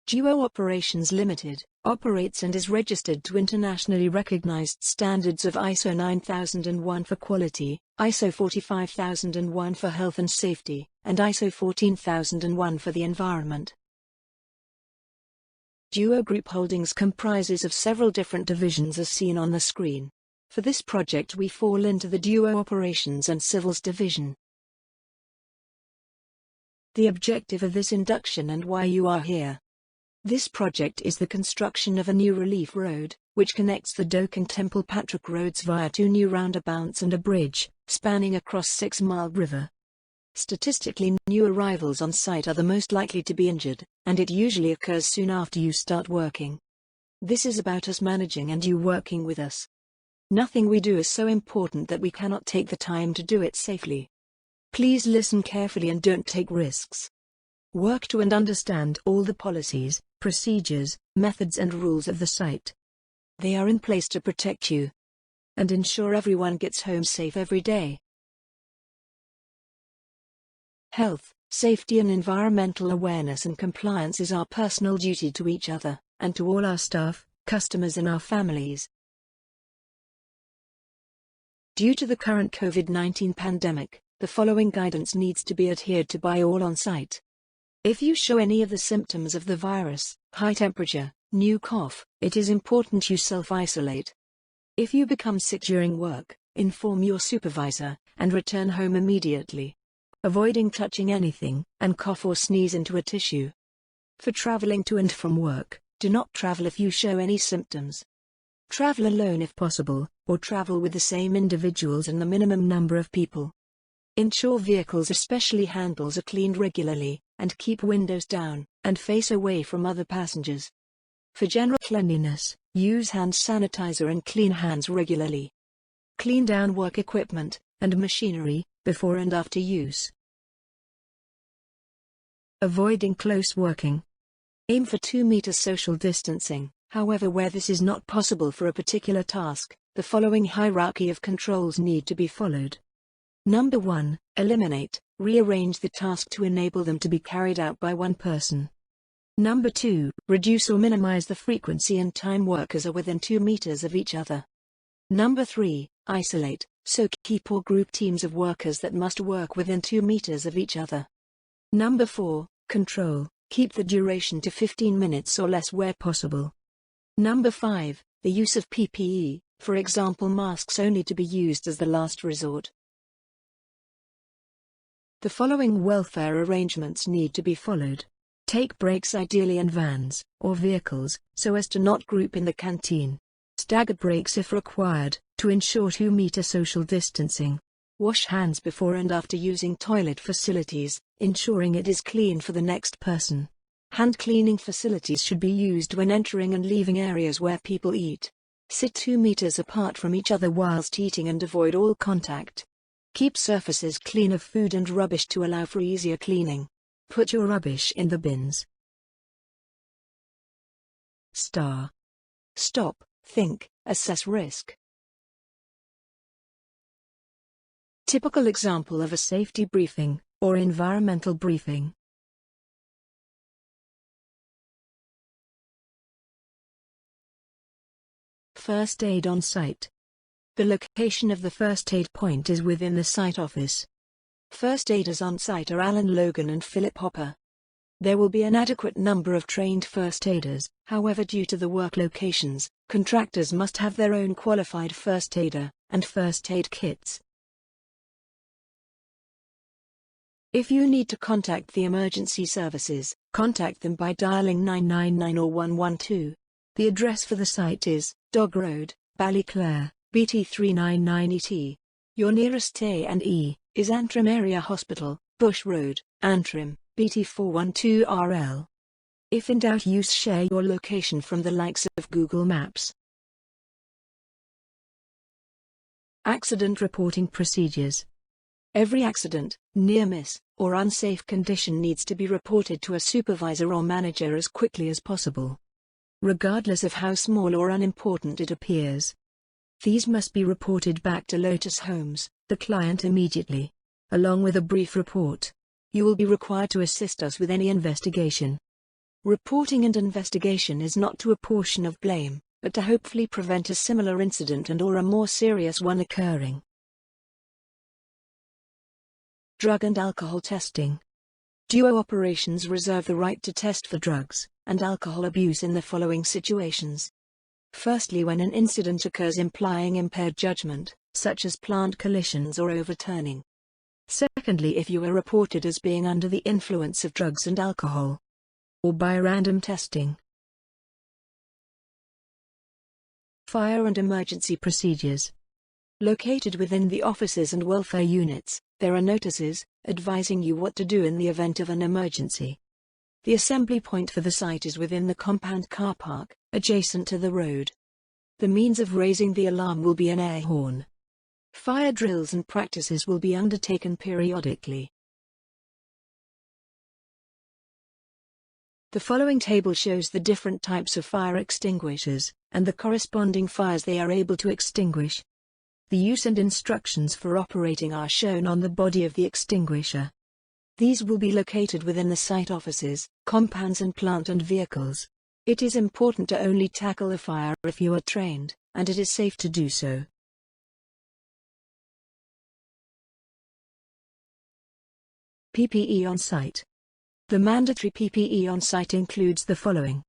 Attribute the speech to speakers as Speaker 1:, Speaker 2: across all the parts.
Speaker 1: Duo Operations Limited operates and is registered to internationally recognized standards of ISO 9001 for quality, ISO 45001 for health and safety, and ISO 14001 for the environment. Duo Group Holdings comprises of several different divisions as seen on the screen. For this project we fall into the Duo Operations and Civils division. The objective of this induction and why you are here. This project is the construction of a new relief road, which connects the Doak and Temple Patrick roads via 2 new roundabouts and a bridge, spanning across 6 Mile River. Statistically, new arrivals on site are the most likely to be injured, and it usually occurs soon after you start working. This is about us managing and you working with us. Nothing we do is so important that we cannot take the time to do it safely. Please listen carefully and don't take risks. Work to and understand all the policies, procedures, methods and rules of the site. They are in place to protect you and ensure everyone gets home safe every day. Health, safety and environmental awareness and compliance is our personal duty to each other, and to all our staff, customers and our families. Due to the current COVID-19 pandemic, the following guidance needs to be adhered to by all on site. If you show any of the symptoms of the virus, high temperature, new cough, it is important you self-isolate. If you become sick during work, inform your supervisor, and return home immediately. Avoiding touching anything, and cough or sneeze into a tissue. For traveling to and from work, do not travel if you show any symptoms. Travel alone if possible, or travel with the same individuals and the minimum number of people. Ensure vehicles, especially handles, are cleaned regularly, and keep windows down, and face away from other passengers. For general cleanliness, use hand sanitizer and clean hands regularly. Clean down work equipment and machinery before and after use. Avoiding close working. Aim for 2 meters social distancing. However, where this is not possible for a particular task, the following hierarchy of controls need to be followed. Number 1, eliminate, rearrange the task to enable them to be carried out by one person. Number 2, reduce or minimize the frequency and time workers are within 2 meters of each other. Number 3, isolate, so keep or group teams of workers that must work within 2 meters of each other. Number 4, control, keep the duration to 15 minutes or less where possible. Number 5, the use of PPE, for example masks only to be used as the last resort. The following welfare arrangements need to be followed. Take breaks ideally in vans or vehicles, so as to not group in the canteen. Stagger breaks if required, to ensure 2 meter social distancing. Wash hands before and after using toilet facilities, ensuring it is clean for the next person. Hand cleaning facilities should be used when entering and leaving areas where people eat. Sit 2 meters apart from each other whilst eating and avoid all contact. Keep surfaces clean of food and rubbish to allow for easier cleaning. Put your rubbish in the bins. Star. Stop, think, assess risk. Typical example of a safety briefing, or environmental briefing. First aid on site. The location of the first aid point is within the site office. First aiders on site are Alan Logan and Philip Hopper. There will be an adequate number of trained first aiders, however due to the work locations, contractors must have their own qualified first aider, and first aid kits. If you need to contact the emergency services, contact them by dialing 999 or 112. The address for the site is Dog Road, Ballyclare, BT 399ET. Your nearest A&E is Antrim Area Hospital, Bush Road, Antrim, BT 412RL. If in doubt, share your location from the likes of Google Maps. Accident reporting procedures. Every accident, near miss, or unsafe condition needs to be reported to a supervisor or manager as quickly as possible, regardless of how small or unimportant it appears. These must be reported back to Lotus Homes, the client, immediately, along with a brief report. You will be required to assist us with any investigation. Reporting and investigation is not to apportion of blame, but to hopefully prevent a similar incident and/or a more serious one occurring. Drug and alcohol testing. DUO operations reserve the right to test for drugs and alcohol abuse in the following situations. Firstly, when an incident occurs implying impaired judgment, such as plant collisions or overturning. Secondly, if you are reported as being under the influence of drugs and alcohol, or by random testing. Fire and emergency procedures. Located within the offices and welfare units, there are notices advising you what to do in the event of an emergency. The assembly point for the site is within the compound car park, adjacent to the road. The means of raising the alarm will be an air horn. Fire drills and practices will be undertaken periodically. The following table shows the different types of fire extinguishers, and the corresponding fires they are able to extinguish. The use and instructions for operating are shown on the body of the extinguisher. These will be located within the site offices, compounds and plant and vehicles. It is important to only tackle a fire if you are trained, and it is safe to do so. PPE on site. The mandatory PPE on site includes the following: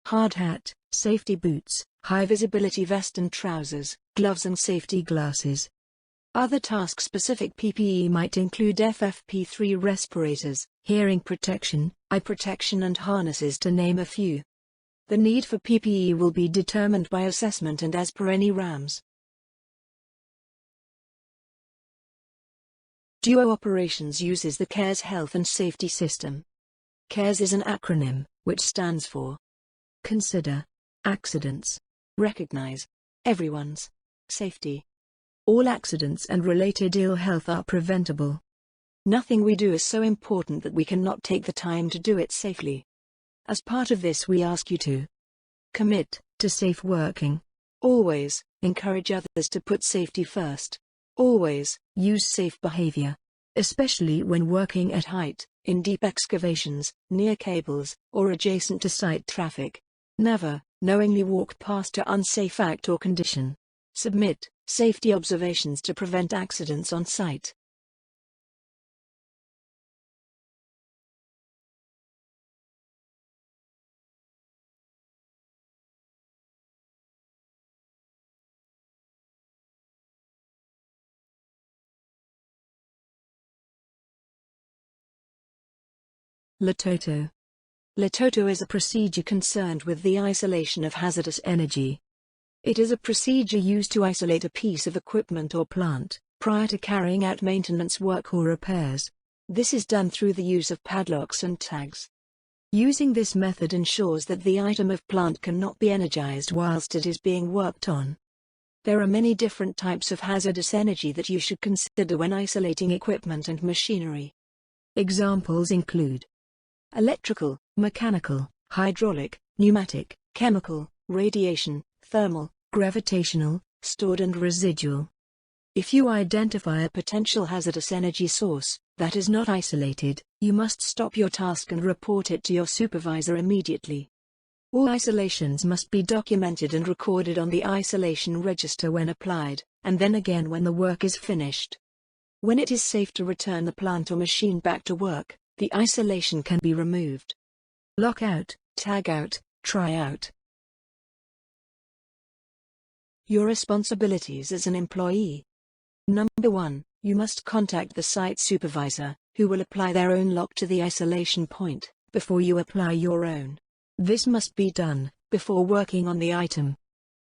Speaker 1: hard hat, safety boots, high-visibility vest and trousers, gloves and safety glasses. Other task-specific PPE might include FFP3 respirators, hearing protection, eye protection and harnesses to name a few. The need for PPE will be determined by assessment and as per any RAMs. DUO Operations uses the CARES Health and Safety System. CARES is an acronym, which stands for Consider, Accidents, Recognize, Everyone's, Safety. All accidents and related ill health are preventable. Nothing we do is so important that we cannot take the time to do it safely. As part of this, we ask you to commit to safe working. Always encourage others to put safety first. Always use safe behavior, especially when working at height, in deep excavations, near cables, or adjacent to site traffic. Never knowingly walk past an unsafe act or condition. Submit safety observations to prevent accidents on site. Latoto. Latoto is a procedure concerned with the isolation of hazardous energy. It is a procedure used to isolate a piece of equipment or plant, prior to carrying out maintenance work or repairs. This is done through the use of padlocks and tags. Using this method ensures that the item of plant cannot be energized whilst it is being worked on. There are many different types of hazardous energy that you should consider when isolating equipment and machinery. Examples include electrical, mechanical, hydraulic, pneumatic, chemical, radiation, thermal, gravitational, stored and residual. If you identify a potential hazardous energy source that is not isolated, you must stop your task and report it to your supervisor immediately. All isolations must be documented and recorded on the isolation register when applied, and then again when the work is finished. When it is safe to return the plant or machine back to work, the isolation can be removed. Lockout, tagout, tryout. Your responsibilities as an employee. Number 1, you must contact the site supervisor, who will apply their own lock to the isolation point, before you apply your own. This must be done before working on the item.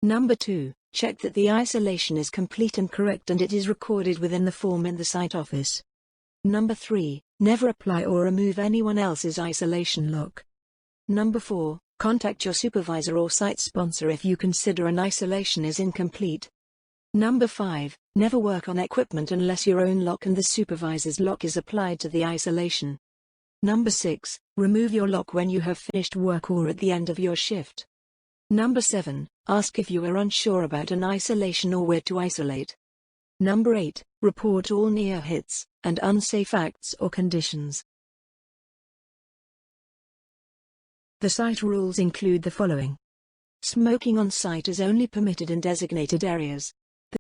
Speaker 1: Number 2, check that the isolation is complete and correct and it is recorded within the form in the site office. Number 3, never apply or remove anyone else's isolation lock. Number 4, contact your supervisor or site sponsor if you consider an isolation is incomplete. Number 5, never work on equipment unless your own lock and the supervisor's lock is applied to the isolation. Number 6, remove your lock when you have finished work or at the end of your shift. Number 7, ask if you are unsure about an isolation or where to isolate. Number 8, report all near hits and unsafe acts or conditions. The site rules include the following. Smoking on site is only permitted in designated areas.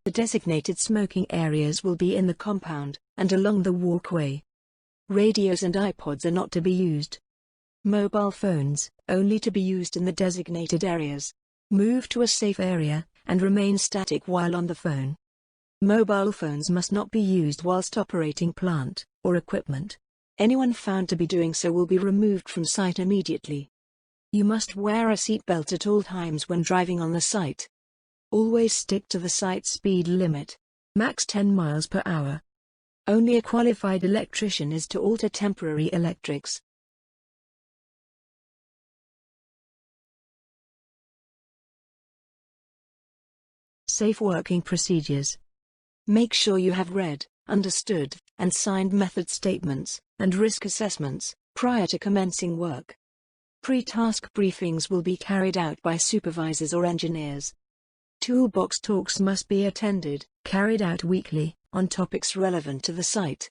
Speaker 1: The designated smoking areas will be in the compound and along the walkway. Radios and iPods are not to be used. Mobile phones, only to be used in the designated areas. Move to a safe area, and remain static while on the phone. Mobile phones must not be used whilst operating plant or equipment. Anyone found to be doing so will be removed from site immediately. You must wear a seatbelt at all times when driving on the site. Always stick to the site speed limit, max 10 miles per hour. Only a qualified electrician is to alter temporary electrics. Safe working procedures. Make sure you have read, understood, and signed method statements and risk assessments prior to commencing work. Pre-task briefings will be carried out by supervisors or engineers. Toolbox talks must be attended, carried out weekly, on topics relevant to the site.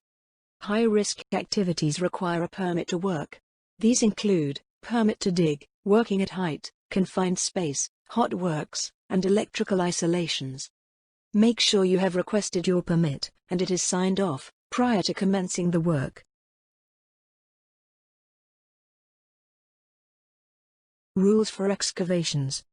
Speaker 1: High-risk activities require a permit to work. These include permit to dig, working at height, confined space, hot works, and electrical isolations. Make sure you have requested your permit, and it is signed off, prior to commencing the work. Rules for excavations.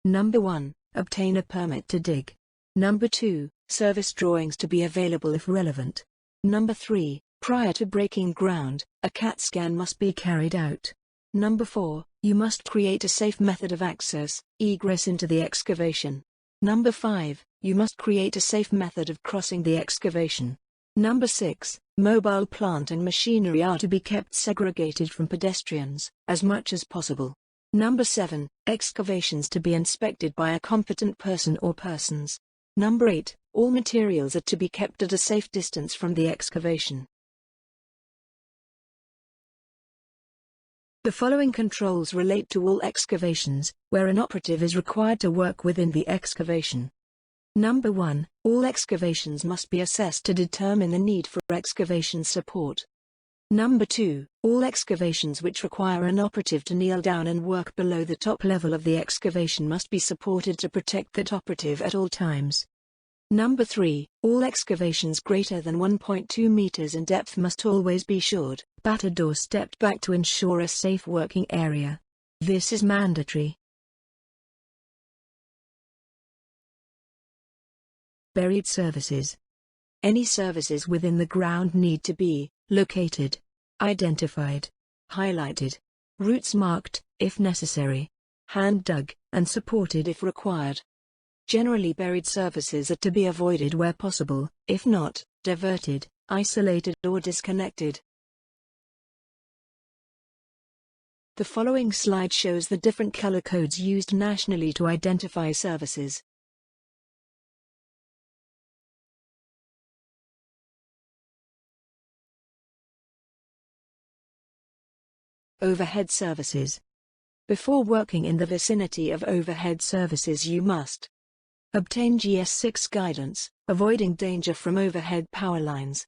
Speaker 1: Number 1. Obtain a permit to dig. Number 2. Service drawings to be available if relevant. Number 3. Prior to breaking ground, a CAT scan must be carried out. Number 4. You must create a safe method of access, egress into the excavation. Number 5. You must create a safe method of crossing the excavation. Number 6. Mobile plant and machinery are to be kept segregated from pedestrians, as much as possible. Number 7. Excavations to be inspected by a competent person or persons. Number 8. All materials are to be kept at a safe distance from the excavation. The following controls relate to all excavations, where an operative is required to work within the excavation. Number 1. All excavations must be assessed to determine the need for excavation support. Number 2. All excavations which require an operative to kneel down and work below the top level of the excavation must be supported to protect that operative at all times. Number 3. All excavations greater than 1.2 meters in depth must always be shored, battered or stepped back to ensure a safe working area. This is mandatory. Buried services. Any services within the ground need to be located, identified, highlighted, routes marked, if necessary, hand dug, and supported if required. Generally, buried services are to be avoided where possible, if not, diverted, isolated or disconnected. The following slide shows the different color codes used nationally to identify services. Overhead services. Before working in the vicinity of overhead services, you must obtain GS6 guidance, avoiding danger from overhead power lines.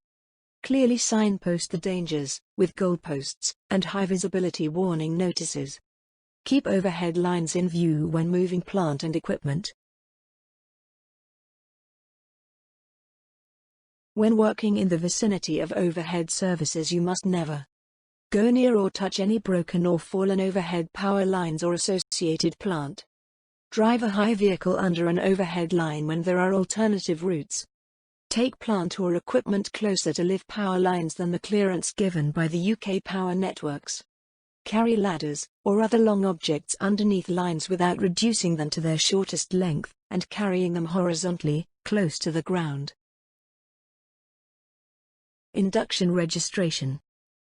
Speaker 1: Clearly signpost the dangers, with goalposts and high visibility warning notices. Keep overhead lines in view when moving plant and equipment. When working in the vicinity of overhead services, you must never go near or touch any broken or fallen overhead power lines or associated plant. Drive a high vehicle under an overhead line when there are alternative routes. Take plant or equipment closer to live power lines than the clearance given by the UK power networks. Carry ladders, or other long objects underneath lines without reducing them to their shortest length, and carrying them horizontally, close to the ground. Induction registration.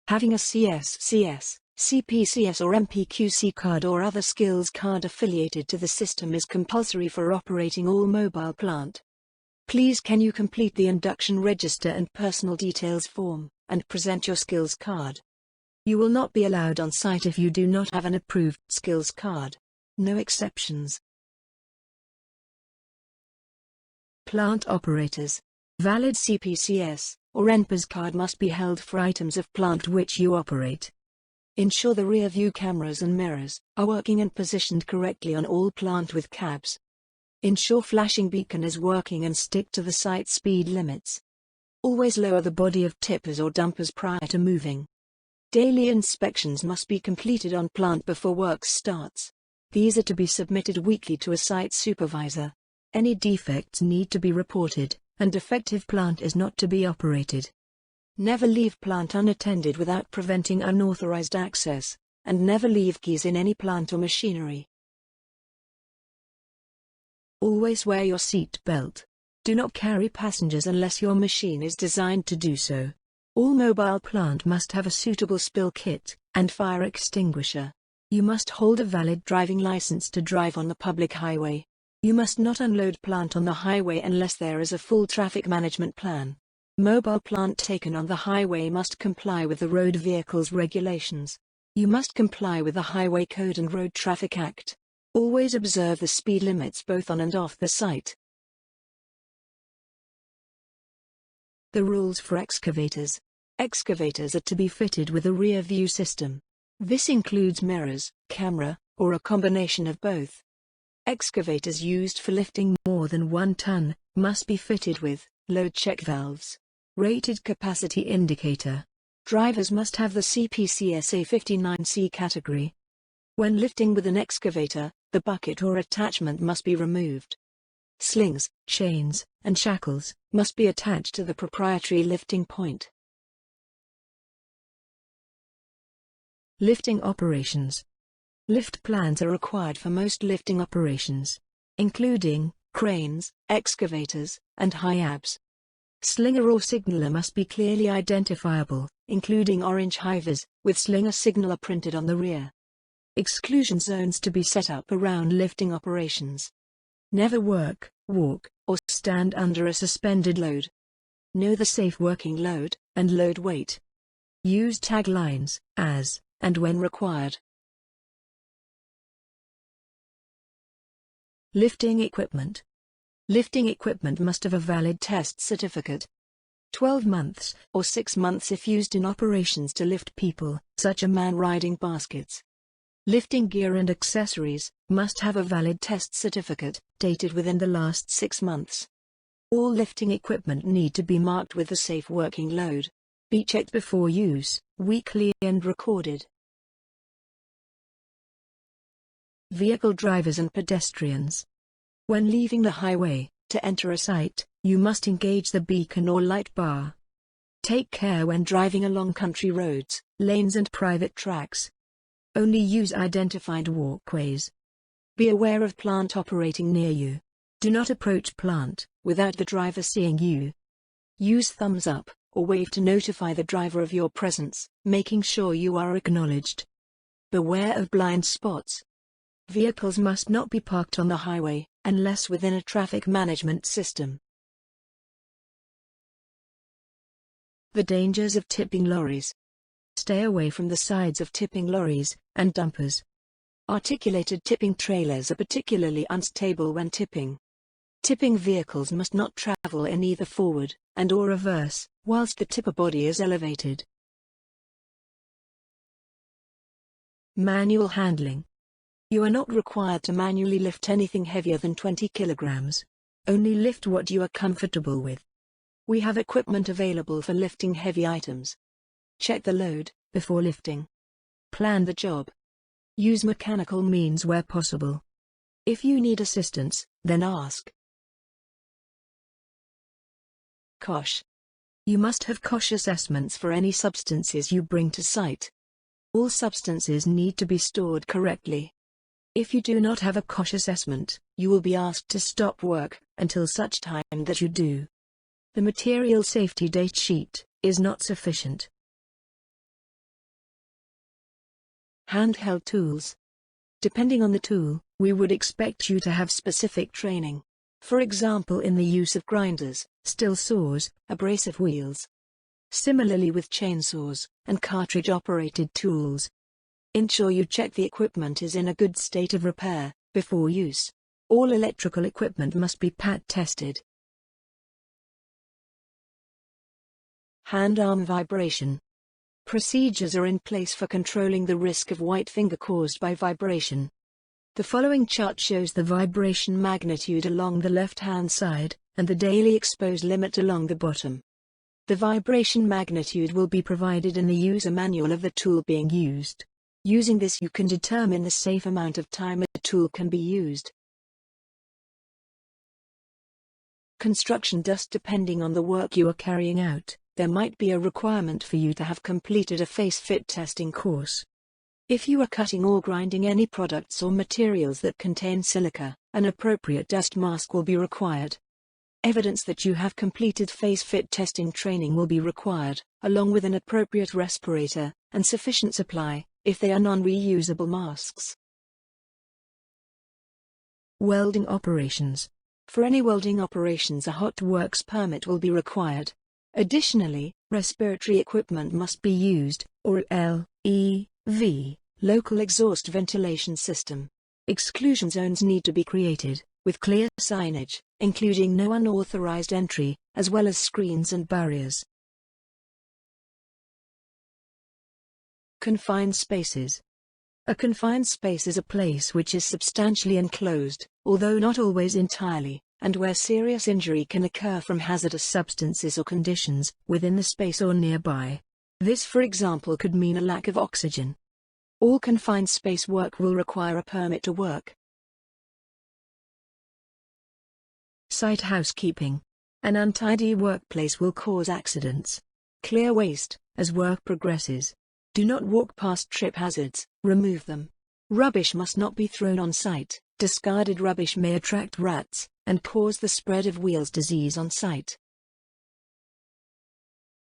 Speaker 1: Having a CSCS, CPCS or MPQC card or other skills card affiliated to the system is compulsory for operating all mobile plant. Please can you complete the induction register and personal details form, and present your skills card. You will not be allowed on site if you do not have an approved skills card. No exceptions. Plant operators. Valid CPCS or NPAS card must be held for items of plant which you operate. Ensure the rear view cameras and mirrors are working and positioned correctly on all plant with cabs. Ensure flashing beacon is working and stick to the site speed limits. Always lower the body of tippers or dumpers prior to moving. Daily inspections must be completed on plant before work starts. These are to be submitted weekly to a site supervisor. Any defects need to be reported, and defective plant is not to be operated. Never leave plant unattended without preventing unauthorized access, and never leave keys in any plant or machinery. Always wear your seat belt. Do not carry passengers unless your machine is designed to do so. All mobile plant must have a suitable spill kit and fire extinguisher. You must hold a valid driving license to drive on the public highway. You must not unload plant on the highway unless there is a full traffic management plan. Mobile plant taken on the highway must comply with the road vehicles regulations. You must comply with the Highway Code and Road Traffic Act. Always observe the speed limits both on and off the site. The rules for excavators. Excavators are to be fitted with a rear view system. This includes mirrors, camera, or a combination of both. Excavators used for lifting more than 1 ton must be fitted with load check valves. Rated capacity indicator. Drivers must have the CPCSA 59C category. When lifting with an excavator, the bucket or attachment must be removed. Slings, chains, and shackles must be attached to the proprietary lifting point. Lifting operations. Lift plans are required for most lifting operations, including cranes, excavators, and high-abs. Slinger or signaler must be clearly identifiable, including orange high-vis, with slinger signaler printed on the rear. Exclusion zones to be set up around lifting operations. Never work, walk, or stand under a suspended load. Know the safe working load and load weight. Use taglines, as, and when required. Lifting equipment. Lifting equipment must have a valid test certificate. 12 months, or 6 months if used in operations to lift people, such as man riding baskets. Lifting gear and accessories must have a valid test certificate, dated within the last 6 months. All lifting equipment need to be marked with a safe working load. Be checked before use, weekly and recorded. Vehicle drivers and pedestrians. When leaving the highway, to enter a site, you must engage the beacon or light bar. Take care when driving along country roads, lanes and private tracks. Only use identified walkways. Be aware of plant operating near you. Do not approach plant without the driver seeing you. Use thumbs up or wave to notify the driver of your presence, making sure you are acknowledged. Beware of blind spots. Vehicles must not be parked on the highway unless within a traffic management system. The dangers of tipping lorries. Stay away from the sides of tipping lorries and dumpers. Articulated tipping trailers are particularly unstable when tipping. Tipping vehicles must not travel in either forward and/or reverse whilst the tipper body is elevated. Manual handling. You are not required to manually lift anything heavier than 20 kilograms. Only lift what you are comfortable with. We have equipment available for lifting heavy items. Check the load before lifting. Plan the job. Use mechanical means where possible. If you need assistance, then ask. COSH. You must have COSH assessments for any substances you bring to site. All substances need to be stored correctly. If you do not have a COSH assessment, you will be asked to stop work until such time that you do. The material safety date sheet is not sufficient. Handheld tools. Depending on the tool, we would expect you to have specific training. For example, in the use of grinders, still saws, abrasive wheels. Similarly with chainsaws and cartridge-operated tools. Ensure you check the equipment is in a good state of repair before use. All electrical equipment must be PAT tested. Hand-arm vibration. Procedures are in place for controlling the risk of white finger caused by vibration. The following chart shows the vibration magnitude along the left-hand side, and the daily exposed limit along the bottom. The vibration magnitude will be provided in the user manual of the tool being used. Using this, you can determine the safe amount of time a tool can be used. Construction dust. Depending on the work you are carrying out, there might be a requirement for you to have completed a face fit testing course. If you are cutting or grinding any products or materials that contain silica, an appropriate dust mask will be required. Evidence that you have completed face fit testing training will be required, along with an appropriate respirator, and sufficient supply, if they are non-reusable masks. Welding operations. For any welding operations, a hot works permit will be required. Additionally, respiratory equipment must be used, or LEV, local exhaust ventilation system. Exclusion zones need to be created, with clear signage, including no unauthorized entry, as well as screens and barriers. Confined spaces. A confined space is a place which is substantially enclosed, although not always entirely, and where serious injury can occur from hazardous substances or conditions within the space or nearby. This, for example, could mean a lack of oxygen. All confined space work will require a permit to work. Site housekeeping. An untidy workplace will cause accidents. Clear waste as work progresses. Do not walk past trip hazards, remove them. Rubbish must not be thrown on site. Discarded rubbish may attract rats and cause the spread of Wheels disease on site.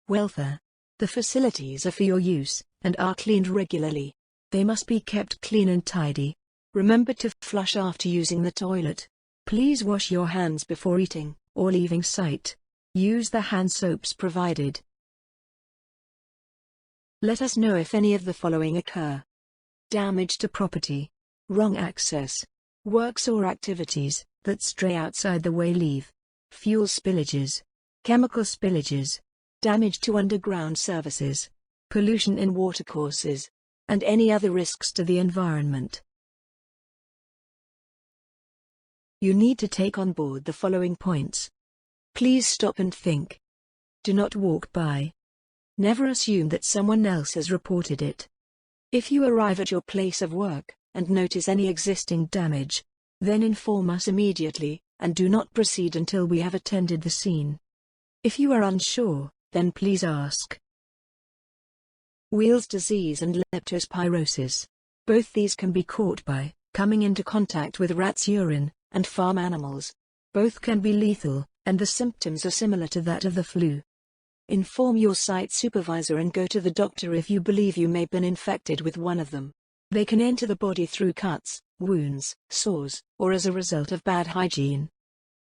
Speaker 1: Welfare. The facilities are for your use and are cleaned regularly. They must be kept clean and tidy. Remember to flush after using the toilet. Please wash your hands before eating or leaving site. Use the hand soaps provided. Let us know if any of the following occur. Damage to property. Wrong access. Works or activities that stray outside the way leave. Fuel spillages. Chemical spillages. Damage to underground services. Pollution in watercourses. And any other risks to the environment. You need to take on board the following points. Please stop and think. Do not walk by. Never assume that someone else has reported it. If you arrive at your place of work and notice any existing damage, then inform us immediately, and do not proceed until we have attended the scene. If you are unsure, then please ask. Wheels disease and leptospirosis. Both these can be caught by coming into contact with rats' urine and farm animals. Both can be lethal, and the symptoms are similar to that of the flu. Inform your site supervisor and go to the doctor if you believe you may have been infected with one of them. They can enter the body through cuts, wounds, sores, or as a result of bad hygiene.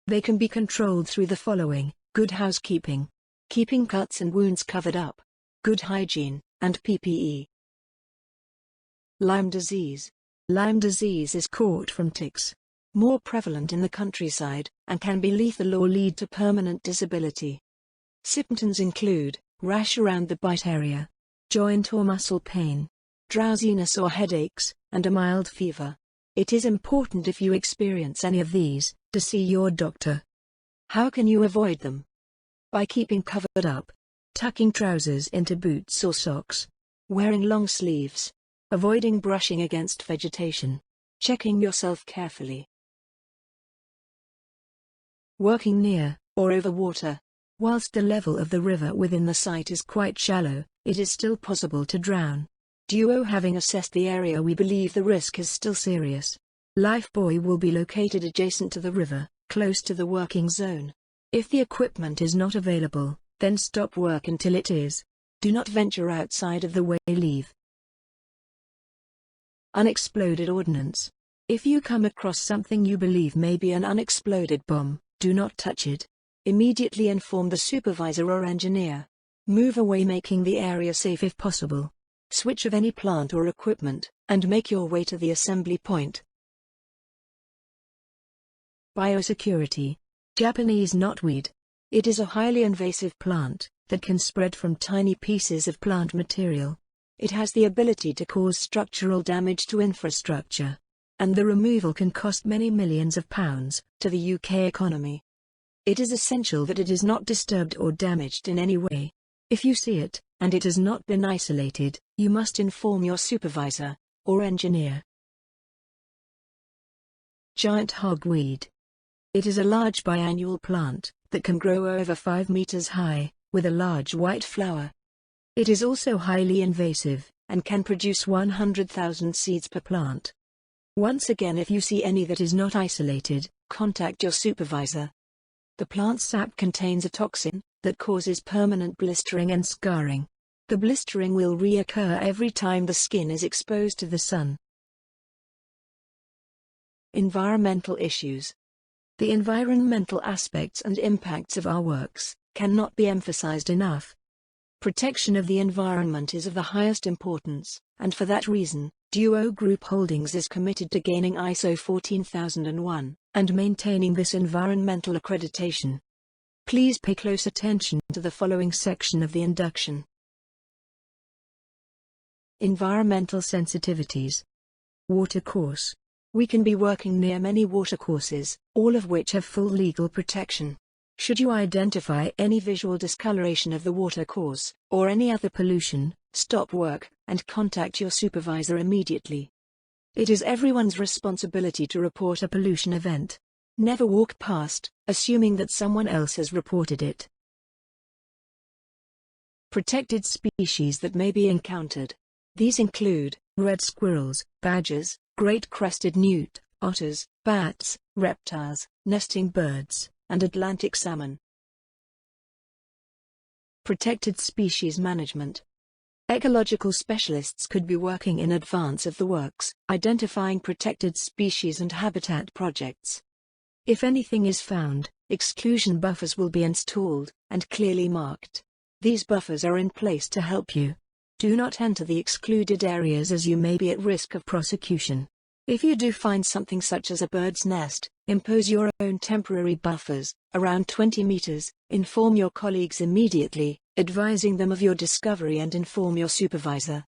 Speaker 1: They can be controlled through the following: good housekeeping, keeping cuts and wounds covered up, good hygiene, and PPE. Lyme disease. Lyme disease is caught from ticks. More prevalent in the countryside, and can be lethal or lead to permanent disability. Symptoms include rash around the bite area, joint or muscle pain, drowsiness or headaches, and a mild fever. It is important, if you experience any of these, to see your doctor. How can you avoid them? By keeping covered up, tucking trousers into boots or socks, wearing long sleeves, avoiding brushing against vegetation, checking yourself carefully. Working near or over water. Whilst the level of the river within the site is quite shallow, it is still possible to drown. Having assessed the area, we believe the risk is still serious. Lifebuoy will be located adjacent to the river, close to the working zone. If the equipment is not available, then stop work until it is. Do not venture outside of the way leave. Unexploded ordnance. If you come across something you believe may be an unexploded bomb, do not touch it. Immediately inform the supervisor or engineer. Move away, making the area safe if possible. Switch off any plant or equipment, and make your way to the assembly point. Biosecurity. Japanese knotweed. It is a highly invasive plant, that can spread from tiny pieces of plant material. It has the ability to cause structural damage to infrastructure. And the removal can cost many millions of pounds to the UK economy. It is essential that it is not disturbed or damaged in any way. If you see it, and it has not been isolated, you must inform your supervisor or engineer. Giant hogweed. It is a large biannual plant that can grow over 5 meters high, with a large white flower. It is also highly invasive, and can produce 100,000 seeds per plant. Once again, if you see any that is not isolated, contact your supervisor. The plant sap contains a toxin that causes permanent blistering and scarring. The blistering will reoccur every time the skin is exposed to the sun. Environmental issues. The environmental aspects and impacts of our works cannot be emphasized enough. Protection of the environment is of the highest importance, and for that reason, Duo Group Holdings is committed to gaining ISO 14001 and maintaining this environmental accreditation. Please pay close attention to the following section of the induction. Environmental sensitivities. Watercourse. We can be working near many watercourses, all of which have full legal protection. Should you identify any visual discoloration of the watercourse, or any other pollution, stop work, and contact your supervisor immediately. It is everyone's responsibility to report a pollution event. Never walk past, assuming that someone else has reported it. Protected species that may be encountered. These include red squirrels, badgers, great crested newt, otters, bats, reptiles, nesting birds, and Atlantic salmon. Protected species management. Ecological specialists could be working in advance of the works, identifying protected species and habitat projects. If anything is found, exclusion buffers will be installed, and clearly marked. These buffers are in place to help you. Do not enter the excluded areas as you may be at risk of prosecution. If you do find something such as a bird's nest, impose your own temporary buffers, around 20 meters, inform your colleagues immediately, advising them of your discovery and inform your supervisor.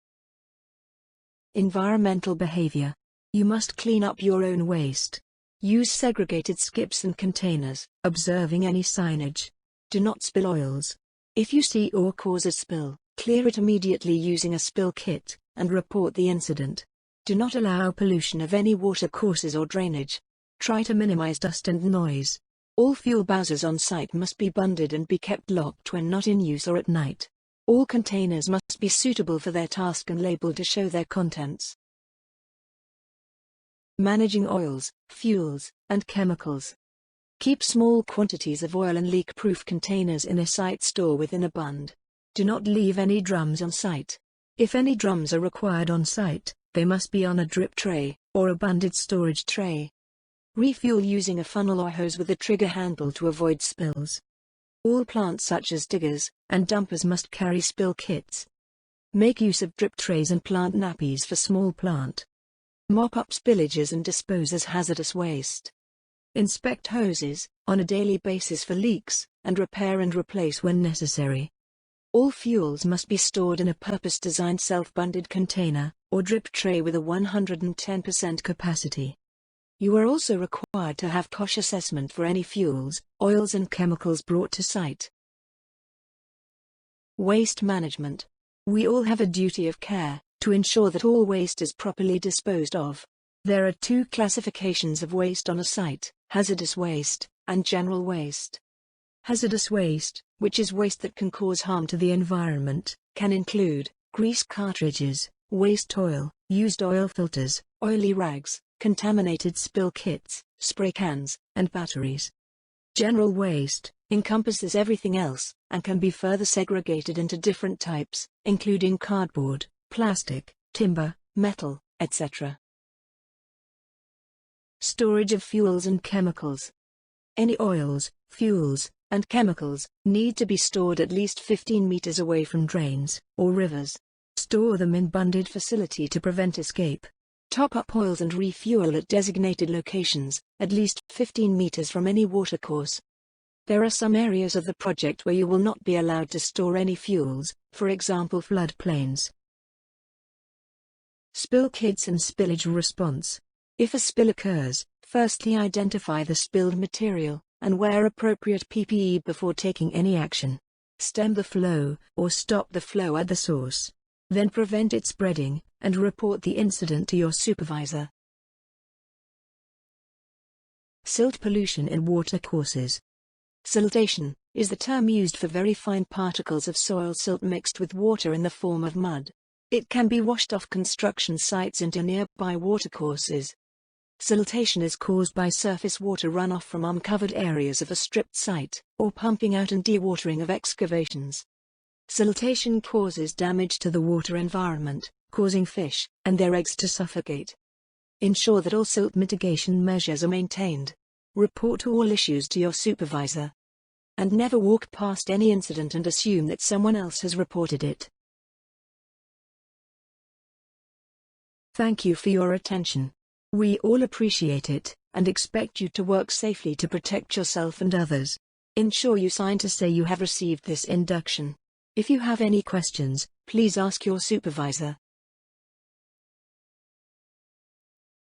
Speaker 1: Environmental behavior. You must clean up your own waste. Use segregated skips and containers, observing any signage. Do not spill oils. If you see or cause a spill, clear it immediately using a spill kit, and report the incident. Do not allow pollution of any watercourses or drainage. Try to minimize dust and noise. All fuel bowsers on site must be bundled and be kept locked when not in use or at night. All containers must be suitable for their task and labeled to show their contents. Managing oils, fuels, and chemicals. Keep small quantities of oil and leak-proof containers in a site store within a bund. Do not leave any drums on site. If any drums are required on site, they must be on a drip tray, or a bunded storage tray. Refuel using a funnel or hose with a trigger handle to avoid spills. All plants such as diggers and dumpers must carry spill kits. Make use of drip trays and plant nappies for small plant. Mop up spillages and dispose as hazardous waste. Inspect hoses on a daily basis for leaks, and repair and replace when necessary. All fuels must be stored in a purpose-designed self-bunded container, or drip tray with a 110% capacity. You are also required to have COSH assessment for any fuels, oils and chemicals brought to site. Waste management. We all have a duty of care to ensure that all waste is properly disposed of. There are two classifications of waste on a site: hazardous waste and general waste. Hazardous waste, which is waste that can cause harm to the environment, can include grease cartridges, waste oil, used oil filters, oily rags, contaminated spill kits, spray cans, and batteries. General waste encompasses everything else, and can be further segregated into different types, including cardboard, plastic, timber, metal, etc. Storage of fuels and chemicals. Any oils, fuels, and chemicals need to be stored at least 15 meters away from drains or rivers. Store them in bunded facility to prevent escape. Top up oils and refuel at designated locations, at least 15 meters from any watercourse. There are some areas of the project where you will not be allowed to store any fuels, for example floodplains. Spill kits and spillage response. If a spill occurs, firstly identify the spilled material, and wear appropriate PPE before taking any action. Stem the flow, or stop the flow at the source. Then prevent it spreading, and report the incident to your supervisor. Silt pollution in watercourses. Siltation is the term used for very fine particles of soil silt mixed with water in the form of mud. It can be washed off construction sites into nearby watercourses. Siltation is caused by surface water runoff from uncovered areas of a stripped site, or pumping out and dewatering of excavations. Siltation causes damage to the water environment, causing fish and their eggs to suffocate. Ensure that all silt mitigation measures are maintained. Report all issues to your supervisor. And never walk past any incident and assume that someone else has reported it. Thank you for your attention. We all appreciate it, and expect you to work safely to protect yourself and others. Ensure you sign to say you have received this induction. If you have any questions, please ask your supervisor.